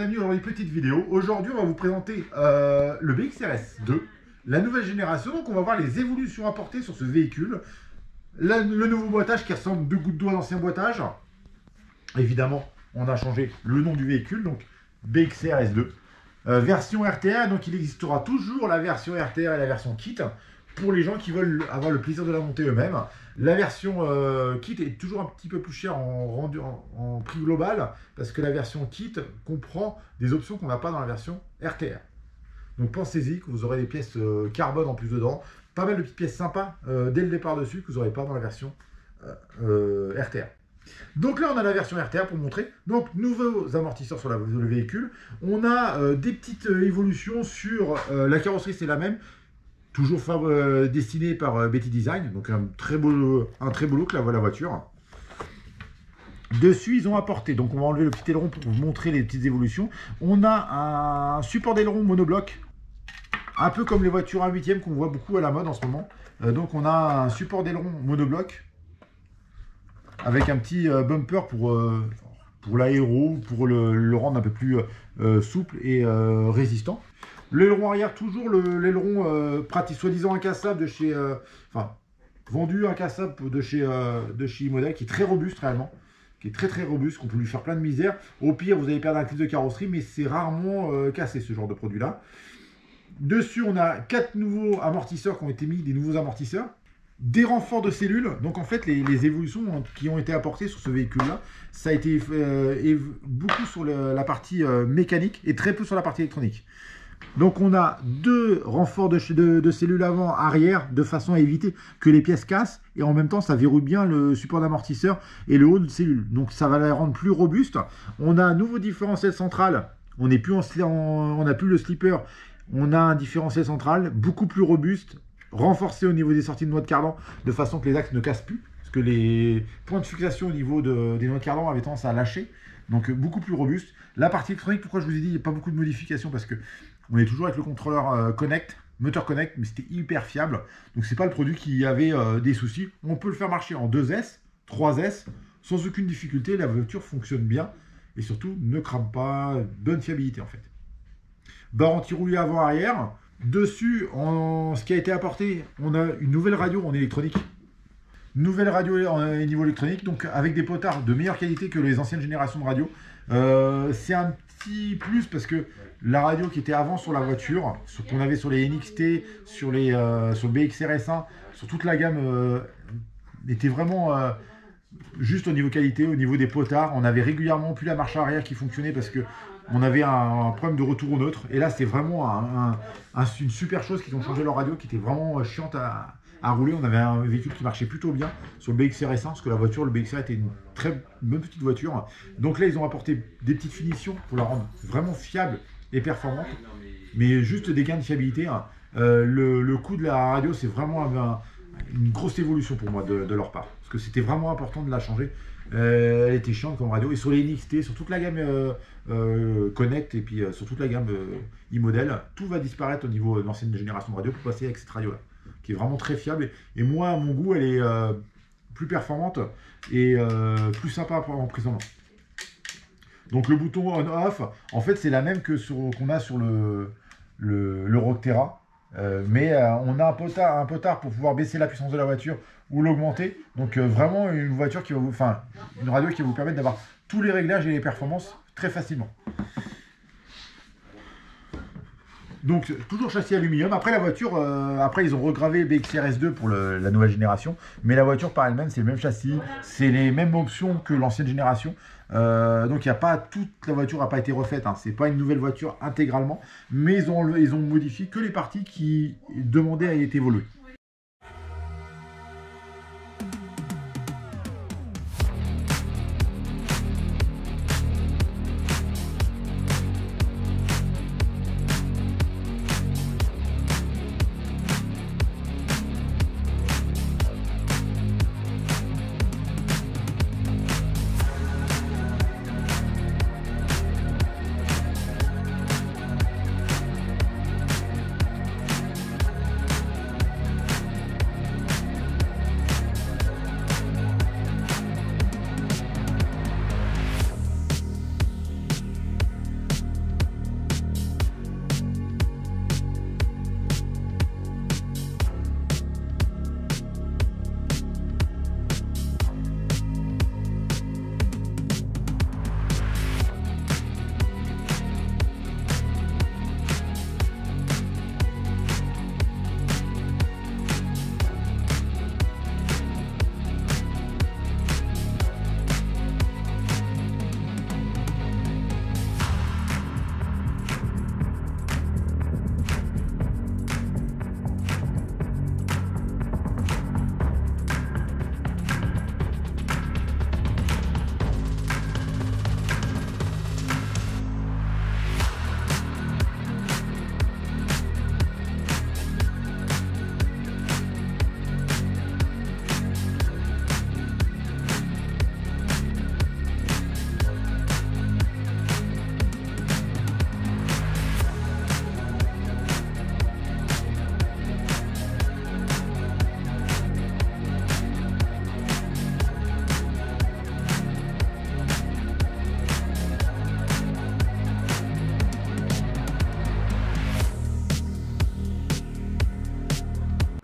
amis, aujourd'hui petite vidéo. Aujourd'hui on va vous présenter le BXRS 2, la nouvelle génération. Donc on va voir les évolutions apportées sur ce véhicule. Le nouveau boîtage qui ressemble deux gouttes d'eau à l'ancien boîtage. Évidemment on a changé le nom du véhicule, donc BXRS 2. Version RTR, donc il existera toujours la version RTR et la version kit pour les gens qui veulent avoir le plaisir de la monter eux-mêmes. La version kit est toujours un petit peu plus chère en prix global parce que la version kit comprend des options qu'on n'a pas dans la version RTR. Donc pensez-y que vous aurez des pièces carbone en plus dedans, pas mal de petites pièces sympas dès le départ dessus que vous n'aurez pas dans la version RTR. Donc là on a la version RTR pour montrer. Donc nouveaux amortisseurs sur le véhicule. On a des petites évolutions sur la carrosserie, c'est la même. Toujours dessiné par Betty Design, donc un très beau look la voiture. Dessus, ils ont apporté, donc on va enlever le petit aileron pour vous montrer les petites évolutions. On a un support d'aileron monobloc, un peu comme les voitures 1/8e qu'on voit beaucoup à la mode en ce moment. Donc on a un support d'aileron monobloc avec un petit bumper pour l'aéro, pour le rendre un peu plus souple et résistant. L'aileron arrière, toujours l'aileron pratique, soi-disant incassable de chez... vendu incassable de chez E-Model, qui est très robuste réellement. Qui est très robuste, qu'on peut lui faire plein de misère. Au pire, vous allez perdre un clip de carrosserie, mais c'est rarement cassé ce genre de produit-là. Dessus, on a 4 nouveaux amortisseurs qui ont été mis, des nouveaux amortisseurs. Des renforts de cellules. Donc en fait, les évolutions qui ont été apportées sur ce véhicule-là, ça a été beaucoup sur la partie mécanique et très peu sur la partie électronique. Donc on a 2 renforts de cellules avant, arrière, de façon à éviter que les pièces cassent. Et en même temps, ça verrouille bien le support d'amortisseur et le haut de cellule. Donc ça va la rendre plus robuste. On a un nouveau différentiel central. On n'a plus le slipper. On a un différentiel central beaucoup plus robuste, renforcé au niveau des sorties de noix de cardan, de façon que les axes ne cassent plus. Parce que les points de fixation au niveau des noix de cardan avaient tendance à lâcher. Donc beaucoup plus robuste. La partie électronique, pourquoi je vous ai dit, il n'y a pas beaucoup de modifications, parce que on est toujours avec le contrôleur Connect, moteur Connect, mais c'était hyper fiable. Donc c'est pas le produit qui avait des soucis. On peut le faire marcher en 2S, 3S, sans aucune difficulté. La voiture fonctionne bien et surtout ne crame pas, bonne fiabilité en fait. Barre anti-roulis avant-arrière. Dessus, ce qui a été apporté, on a une nouvelle radio en électronique. Nouvelle radio au niveau électronique, donc avec des potards de meilleure qualité que les anciennes générations de radio. C'est un petit plus parce que la radio qui était avant sur la voiture, qu'on avait sur les NXT, sur le BXRS 1, sur toute la gamme, était vraiment juste au niveau qualité, au niveau des potards. On avait régulièrement plus la marche arrière qui fonctionnait parce que on avait un problème de retour au neutre. Et là, c'est vraiment une super chose qu'ils ont changé leur radio, qui était vraiment chiante à rouler. On avait un véhicule qui marchait plutôt bien sur le BXRS 1, parce que la voiture, le BXR était une très bonne petite voiture. Donc là, ils ont apporté des petites finitions pour la rendre vraiment fiable et performante, mais juste des gains de fiabilité. Le coût de la radio, c'est vraiment une grosse évolution pour moi de leur part, parce que c'était vraiment important de la changer. Elle était chiante comme radio, et sur les NXT, sur toute la gamme Connect, et puis sur toute la gamme e-Model, tout va disparaître au niveau de l'ancienne génération de radio pour passer avec cette radio là, qui est vraiment très fiable. Et moi, à mon goût, elle est plus performante et plus sympa en prise en main. Donc le bouton on-off, en fait, c'est la même que qu'on a sur le Rockterra. Mais on a un potard pour pouvoir baisser la puissance de la voiture ou l'augmenter. Donc vraiment une voiture qui va une radio qui va vous permettre d'avoir tous les réglages et les performances très facilement. Donc toujours châssis aluminium. Après la voiture, après ils ont regravé BXRS 2 pour la nouvelle génération, mais la voiture par elle-même c'est le même châssis, c'est les mêmes options que l'ancienne génération. Donc il y a pas toute la voiture n'a pas été refaite, hein. C'est pas une nouvelle voiture intégralement, mais ils ont modifié que les parties qui demandaient à être évoluées.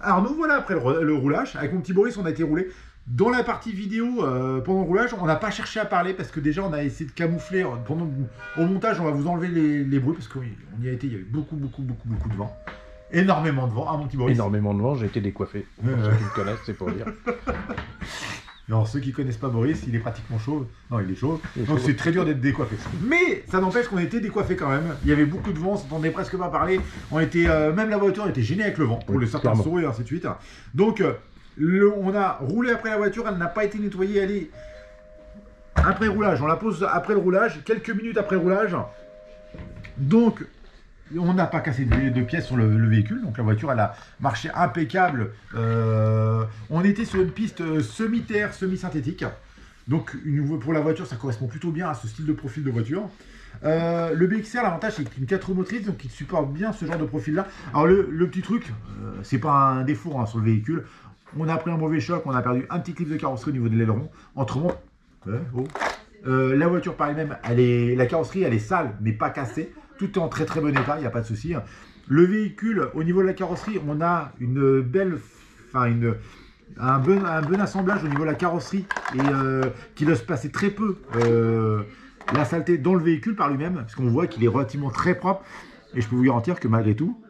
Alors nous voilà après le roulage. Avec mon petit Boris, on a été roulé. Dans la partie vidéo, pendant le roulage, on n'a pas cherché à parler parce que déjà on a essayé de camoufler. Au montage, on va vous enlever les bruits parce qu'on y a été, il y avait beaucoup de vent. Énormément de vent, mon petit Boris. Énormément de vent, j'ai été décoiffé. Pour ceux qui me connaissent, c'est pour dire. Alors ceux qui connaissent pas Boris, il est pratiquement chauve. Non, il est chauve. Donc c'est très dur d'être décoiffé. Mais ça n'empêche qu'on était décoiffé quand même. Il y avait beaucoup de vent, on s'entendait presque pas parler. On était, même la voiture était gênée avec le vent pour le certains sauts et ainsi de suite. Donc on a roulé après la voiture, elle n'a pas été nettoyée, elle est après roulage. On la pose après le roulage, quelques minutes après le roulage. Donc on n'a pas cassé de pièces sur le véhicule, donc la voiture elle a marché impeccable. On était sur une piste semi-terre, semi-synthétique. Donc pour la voiture ça correspond plutôt bien à ce style de profil de voiture. Le BXR, l'avantage c'est qu'il est une 4 roues motrices, donc il supporte bien ce genre de profil là. Alors le petit truc, c'est pas un défaut hein, sur le véhicule. On a pris un mauvais choc, on a perdu un petit clip de carrosserie au niveau de l'aileron. La voiture par elle-même, la carrosserie elle est sale mais pas cassée. Tout est en très bon état, il n'y a pas de souci. Le véhicule, au niveau de la carrosserie, on a une belle, un bon assemblage au niveau de la carrosserie et qui laisse passer très peu la saleté dans le véhicule par lui-même, parce qu'on voit qu'il est relativement très propre. Et je peux vous garantir que malgré tout,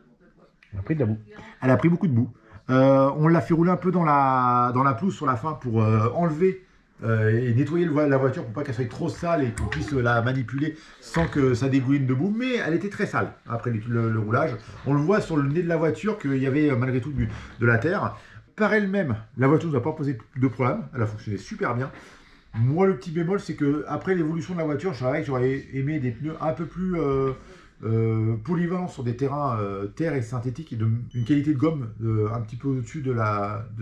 elle a pris de la boue. Elle a pris beaucoup de boue. On l'a fait rouler un peu dans la pelouse sur la fin pour enlever et nettoyer la voiture pour pas qu'elle soit trop sale et qu'on puisse la manipuler sans que ça dégouline de boue. Mais elle était très sale après le roulage. On le voit sur le nez de la voiture qu'il y avait malgré tout de la terre. Par elle-même, la voiture ne nous a pas posé de problème. Elle a fonctionné super bien. Moi, le petit bémol, c'est que après l'évolution de la voiture, j'aurais aimé des pneus un peu plus polyvalents sur des terrains terre et synthétiques et d'une qualité de gomme un petit peu au-dessus de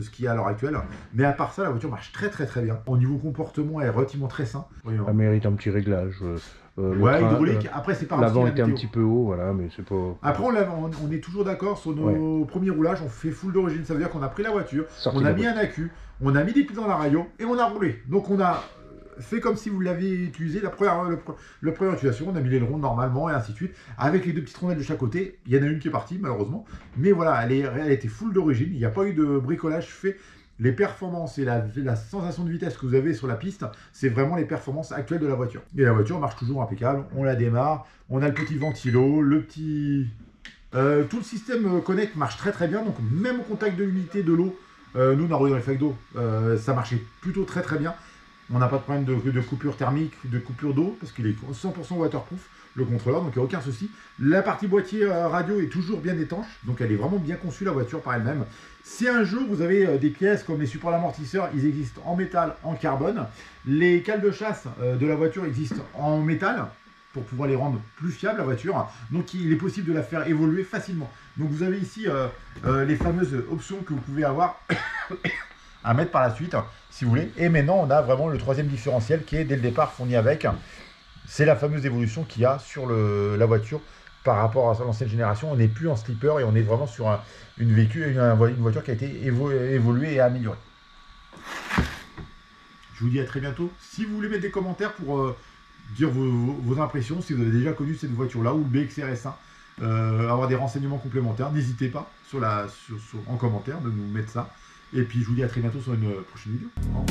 ce qu'il y a à l'heure actuelle. Mais à part ça, la voiture marche très bien. Au niveau comportement, elle est relativement très sain. Elle mérite un petit réglage. Ouais, hydraulique. Après, c'est pas l'avant était un petit peu haut, voilà, mais c'est pas. Après, on est toujours d'accord sur nos premiers roulages. On fait full d'origine. Ça veut dire qu'on a pris la voiture, on a mis un accu, on a mis des pieds dans la radio et on a roulé. Donc, on a fait comme si vous l'aviez utilisé la première utilisation. On a mis l'aileron normalement et ainsi de suite. Avec les deux petites rondelles de chaque côté. Il y en a une qui est partie, malheureusement. Mais voilà, elle était full d'origine. Il n'y a pas eu de bricolage fait. Les performances et la sensation de vitesse que vous avez sur la piste, c'est vraiment les performances actuelles de la voiture. Et la voiture marche toujours impeccable, on la démarre, on a le petit ventilo, tout le système Connect marche très bien, donc même au contact de l'unité de l'eau, nous on a roulé dans les flaques d'eau, ça marchait plutôt très bien. On n'a pas de problème de coupure thermique, de coupure d'eau, parce qu'il est 100% waterproof, le contrôleur, donc il n'y a aucun souci. La partie boîtier radio est toujours bien étanche, donc elle est vraiment bien conçue la voiture par elle-même. Si un jour vous avez des pièces comme les supports d'amortisseurs, ils existent en métal, en carbone. Les cales de chasse de la voiture existent en métal, pour pouvoir les rendre plus fiables la voiture. Donc il est possible de la faire évoluer facilement. Donc vous avez ici les fameuses options que vous pouvez avoir à mettre par la suite, si vous voulez. Et maintenant on a vraiment le troisième différentiel qui est dès le départ fourni avec. C'est la fameuse évolution qu'il y a sur la voiture par rapport à l'ancienne génération. On n'est plus en slipper et on est vraiment sur une voiture qui a été évoluée et améliorée. Je vous dis à très bientôt. Si vous voulez mettre des commentaires pour dire vos impressions, si vous avez déjà connu cette voiture-là ou le BXR S1, avoir des renseignements complémentaires, n'hésitez pas en commentaire de nous mettre ça. Et puis je vous dis à très bientôt sur une prochaine vidéo. Au revoir.